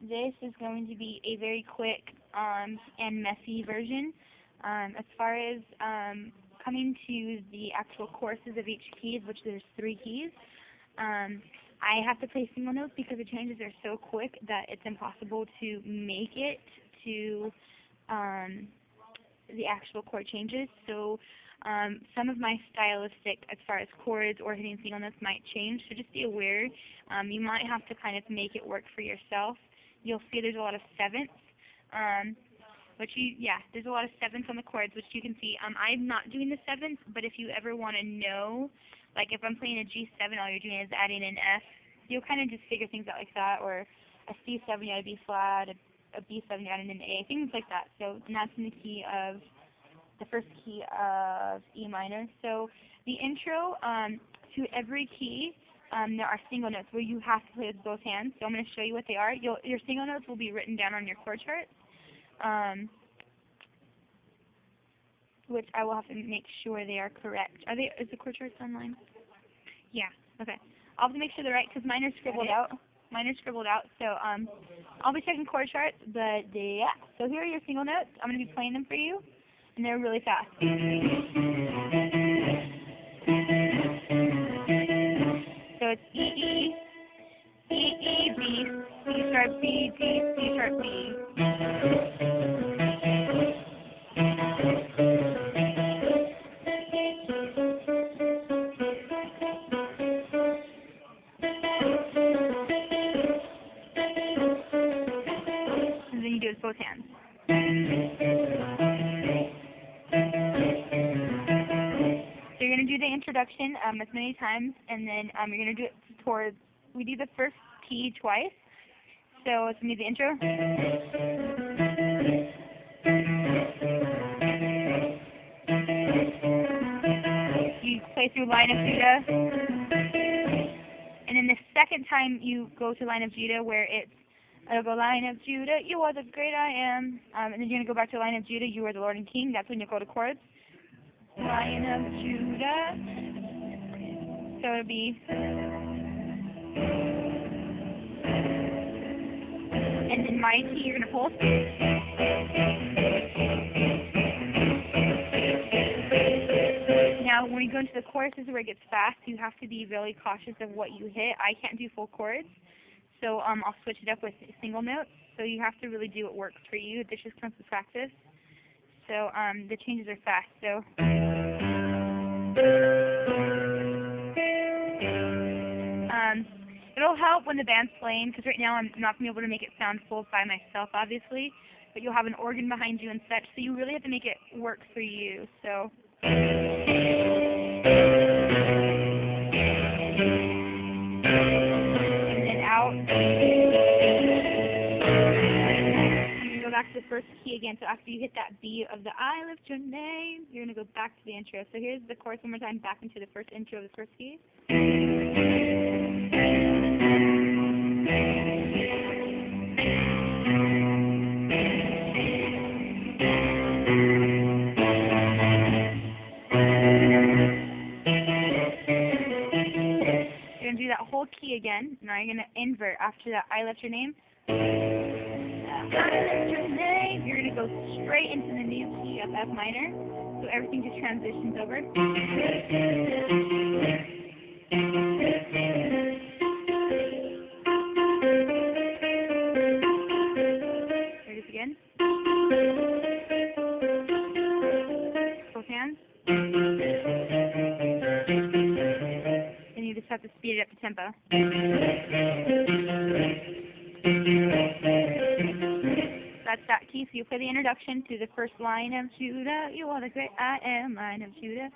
This is going to be a very quick and messy version. As far as coming to the actual courses of each key, which there's 3 keys, I have to play single notes because the changes are so quick that it's impossible to make it to the actual chord changes. So some of my stylistic as far as chords or hitting single notes might change, so just be aware. You might have to kind of make it work for yourself. You'll see there's a lot of 7ths, there's a lot of 7ths on the chords, which you can see. I'm not doing the 7ths, but if you ever want to know, like if I'm playing a G7, all you're doing is adding an F, you'll kind of just figure things out like that, or a C7, you add a B flat, a B7, you add an A, things like that. So, and that's in the key of, the first key of E minor. So the intro to every key, there are single notes where you have to play with both hands. So I'm going to show you what they are. Your single notes will be written down on your chord chart, which I will have to make sure they are correct. Is the chord chart online? Yeah. Okay. I'll have to make sure they're right because mine are scribbled out. So I'll be checking chord charts, but yeah. So here are your single notes. I'm going to be playing them for you, and they're really fast. So it's E, E, E, E, B, C sharp, B, D, C sharp, B. And then you do it with both hands. So you're going to do the introduction as many times, and then you're going to do it towards, we do the first key twice. So it's going to be the intro. You play through line of Judah. And then the second time you go to line of Judah where it'll go line of Judah, you are the great I am. And then you're going to go back to line of Judah, you are the Lord and King. That's when you go to chords. Lion of Judah. So it'll be, and then mighty, you're going to pull. Now, when you go into the choruses where it gets fast, you have to be really cautious of what you hit. I can't do full chords, so I'll switch it up with single notes. So you have to really do what works for you. This just comes with practice. So the changes are fast. So it'll help when the band's playing, because right now I'm not going to be able to make it sound full by myself, obviously, but you'll have an organ behind you and such, so you really have to make it work for you. So and then out. Go back to the first key again. So after you hit that B of the I lift your name, you're going to go back to the intro. So here's the chorus one more time, back into the first intro of the first key. You're going to do that whole key again. Now you're going to invert after that I left your name. You're going to go straight into the new key of F minor, so everything just transitions over. There it is again. Both hands. And you just have to speed it up to tempo. That's that key. So you play the introduction to the first line of Judah. You are the great I am, line of Judah.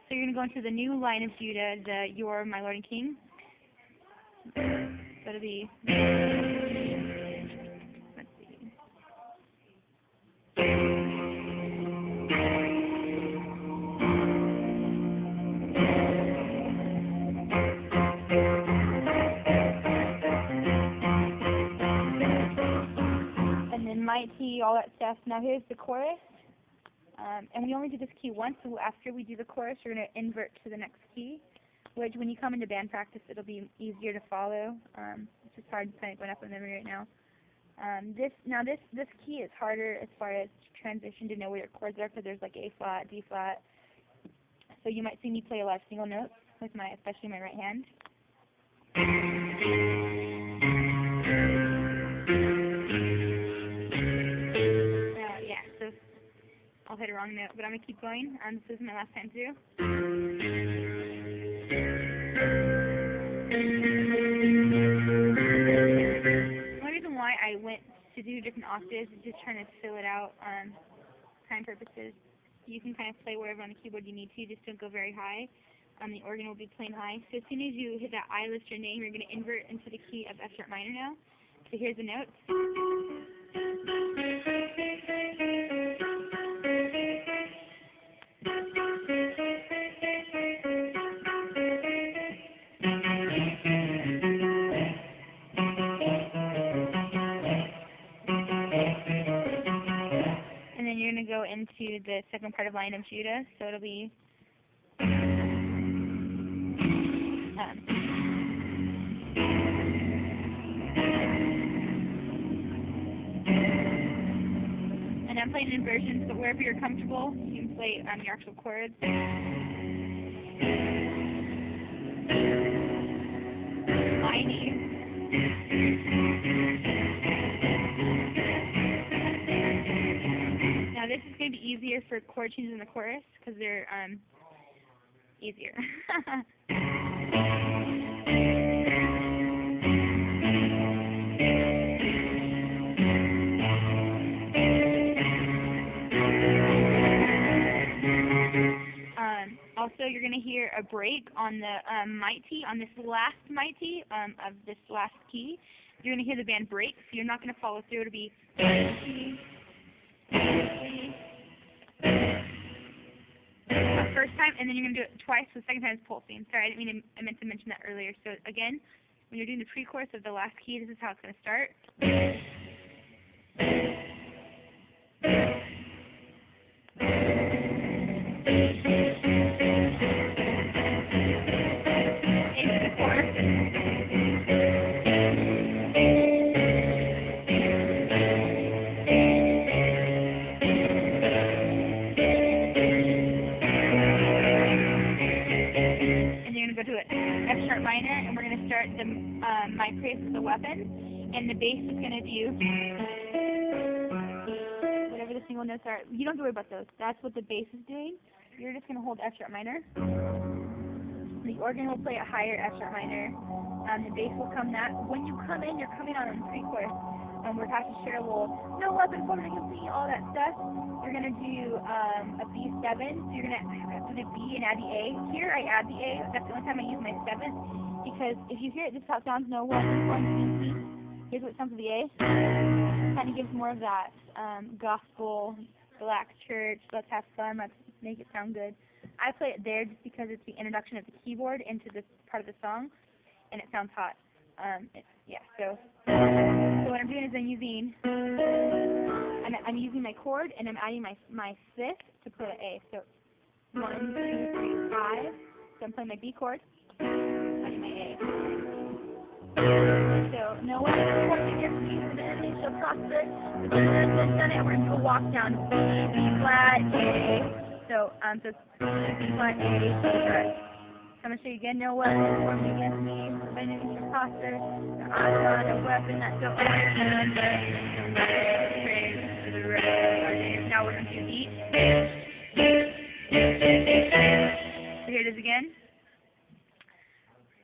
So you're going to go into the new line of Judah, the You are my Lord and King. That'll be, let's see. Mighty, all that stuff. Now here's the chorus, and we only do this key once, so after we do the chorus, you're going to invert to the next key, which when you come into band practice, it'll be easier to follow. It's just hard to kind of going up in memory right now. This key is harder as far as transition to know where your chords are because there's like A flat, D flat. So you might see me play a lot of single notes with especially my right hand. Yeah, so I'll hit a wrong note, but I'm gonna keep going. This is my last time through. The only reason why I went to do different octaves is just trying to fill it out time purposes. You can kind of play wherever on the keyboard you need to, just don't go very high. The organ will be playing high. So as soon as you hit that I list your name, you're going to invert into the key of F sharp minor now. So here's the notes. And then you're going to go into the second part of line of Judah, so it'll be and I'm playing inversions, but wherever you're comfortable, you can play your actual chords. Mighty. Now this is going to be easier for chord changes in the chorus because they're easier. Also, you're going to hear a break on the mighty, on this last mighty of this last key. You're going to hear the band break, so you're not going to follow through. It'll be first time, and then you're going to do it twice, so the second time is pulsing. Sorry, I meant to mention that earlier. So again, when you're doing the pre-chorus of the last key, this is how it's going to start. F sharp minor, and we're going to start the my praise with the weapon, and the bass is going to do whatever the single notes are. You don't have to worry about those. That's what the bass is doing. You're just going to hold F sharp minor. The organ will play a higher F sharp minor. The bass will come that. When you come in, you're coming on a pre-chorus. We're talking share will no weapon formed against me, all that stuff. You're going to do a B7, so you're going to have to do B and add the A. Here I add the A. That's the only time I use my 7th, because if you hear it, this is how it sounds, no weapon formed against me. Here's what it sounds with the A. Kind of gives more of that gospel, black church, let's have fun, let's make it sound good. I play it there just because it's the introduction of the keyboard into this part of the song, and it sounds hot. So what I'm doing is I'm using my chord, and I'm adding my 5th to play the A. So 1, 2, 3, 5. So I'm playing my B chord, adding my A. So no one is formed against me, the enemy shall prosper. And we're going to do a walk down. B flat, A. So it's B flat, A, B flat. I'm going to show you again. No weapon formed against me, the enemy shall prosper. I'm not a weapon that goes Now we're going to do E. So here it is again.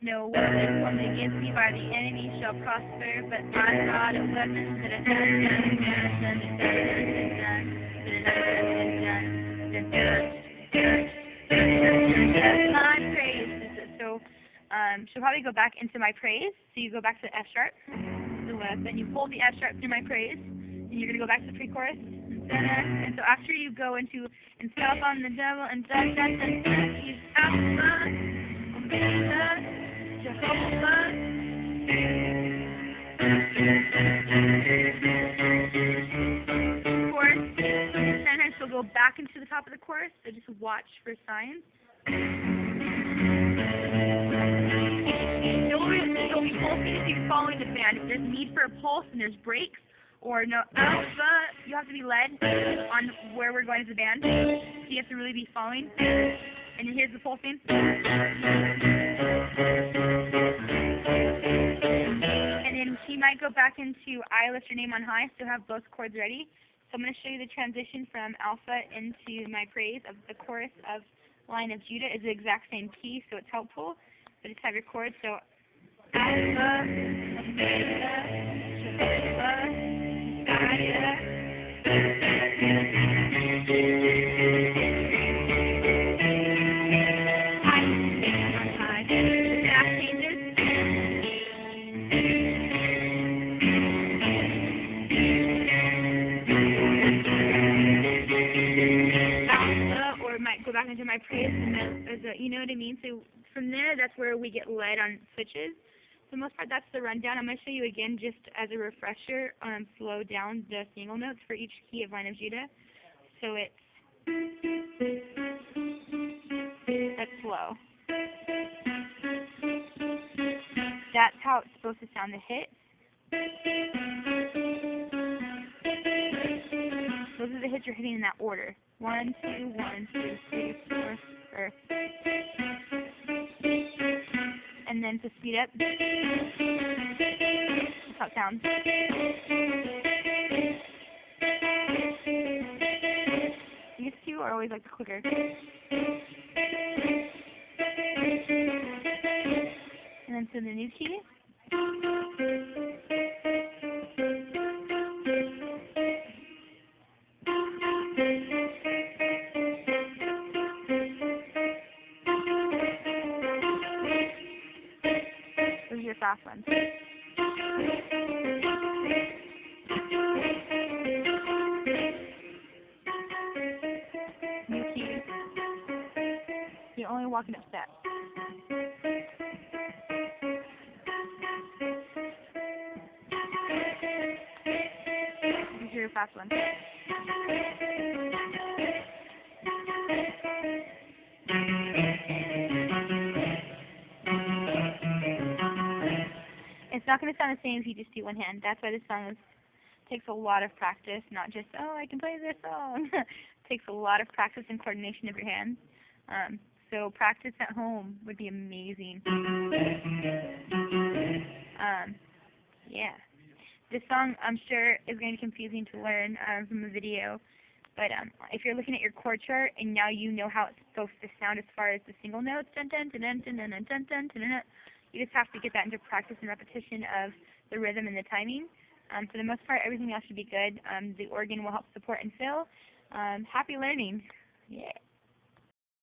No weapon formed against me by the enemy shall prosper, but I'm not a weapon that that's my praise. So she'll probably go back into my praise. So you go back to F sharp, the weapon. You hold the F sharp through my praise, and you're going to go back to the pre-chorus. And so after you go into and stop on the devil and he's Alpha, Omega, Jehovah. Chorus. Sometimes she'll go back into the top of the chorus, so just watch for signs. You'll be pulsing if you're following the band. If there's need for a pulse and there's breaks, or no, alpha. You have to be led on where we're going as a band. So you have to really be following. And here's the pulsing. And then she might go back into I lift your name on high, so have both chords ready. So I'm going to show you the transition from alpha into my praise of the chorus of Line of Judah is the exact same key, so it's helpful. But just have your chords. So alpha, go back into my praise, and you know what I mean? So from there, that's where we get led on switches. For the most part, that's the rundown. I'm going to show you again, just as a refresher, slow down the single notes for each key of Line of Judah. So it's, that's slow. That's how it's supposed to sound, the hit. Those are the hits you're hitting in that order. 1, 2, 1, 2, 3, 4, or, and then to speed up, that's how it sounds. These two are always like the quicker. And then to the new key. Those are your fast ones. New key. You're only walking up steps. These are your fast ones. It's not going to sound the same if you just do one hand. That's why this song takes a lot of practice, not just, oh, I can play this song. It takes a lot of practice and coordination of your hands. So practice at home would be amazing. Yeah. This song, I'm sure, is going to be confusing to learn from a video. But if you're looking at your chord chart and now you know how it's supposed to sound as far as the single notes, dun dun dun dun dun dun dun dun dun dun dun, you just have to get that into practice and repetition of the rhythm and the timing. For the most part, everything else should be good. The organ will help support and fill. Happy learning. Yeah.